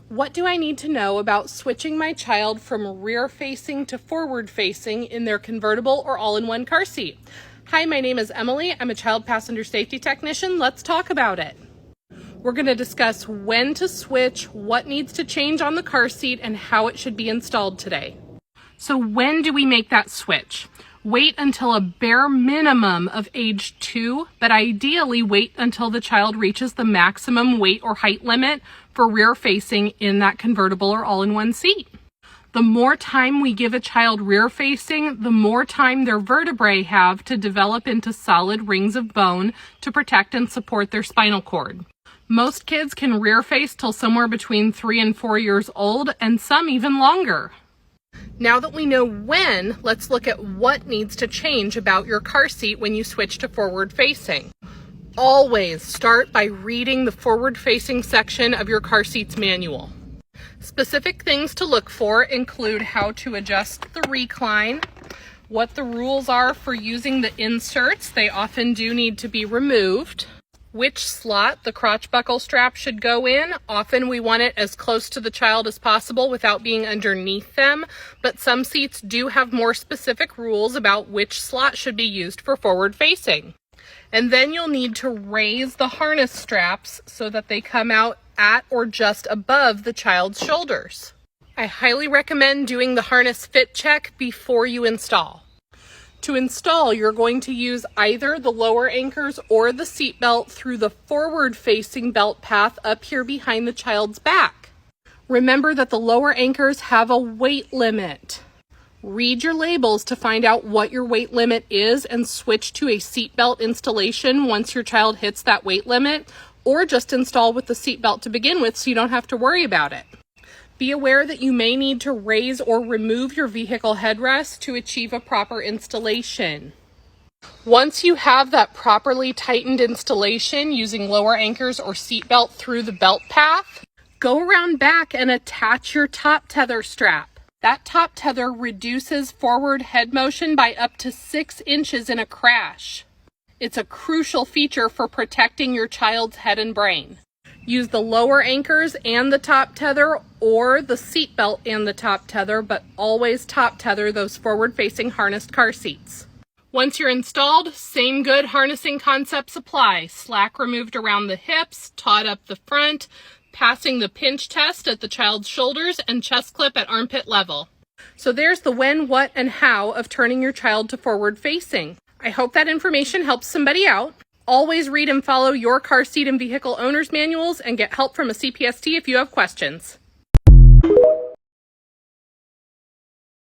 What do I need to know about switching my child from rear-facing to forward-facing in their convertible or all-in-one car seat? Hi, my name is Emily. I'm a child passenger safety technician. Let's talk about it. We're going to discuss when to switch, what needs to change on the car seat, and how it should be installed today. So when do we make that switch? Wait until a bare minimum of age 2, but ideally wait until the child reaches the maximum weight or height limit for rear facing in that convertible or all-in-one seat. The more time we give a child rear facing, the more time their vertebrae have to develop into solid rings of bone to protect and support their spinal cord. Most kids can rear face till somewhere between 3 and 4 years old, and some even longer. Now that we know when, let's look at what needs to change about your car seat when you switch to forward facing. Always start by reading the forward facing section of your car seat's manual. Specific things to look for include how to adjust the recline, what the rules are for using the inserts, they often do need to be removed, which slot the crotch buckle strap should go in. Often we want it as close to the child as possible without being underneath them, but some seats do have more specific rules about which slot should be used for forward facing. And then you'll need to raise the harness straps so that they come out at or just above the child's shoulders. I highly recommend doing the harness fit check before you install. To install, you're going to use either the lower anchors or the seat belt through the forward-facing belt path up here behind the child's back. Remember that the lower anchors have a weight limit. Read your labels to find out what your weight limit is and switch to a seat belt installation once your child hits that weight limit, or just install with the seat belt to begin with so you don't have to worry about it. Be aware that you may need to raise or remove your vehicle headrest to achieve a proper installation. Once you have that properly tightened installation using lower anchors or seat belt through the belt path, go around back and attach your top tether strap. That top tether reduces forward head motion by up to 6 inches in a crash. It's a crucial feature for protecting your child's head and brain. Use the lower anchors and the top tether or the seat belt and the top tether, but always top tether those forward-facing harnessed car seats. Once you're installed, same good harnessing concepts apply. Slack removed around the hips, taut up the front, passing the pinch test at the child's shoulders, and chest clip at armpit level. So there's the when, what, and how of turning your child to forward-facing. I hope that information helps somebody out. Always read and follow your car seat and vehicle owner's manuals and get help from a CPST if you have questions.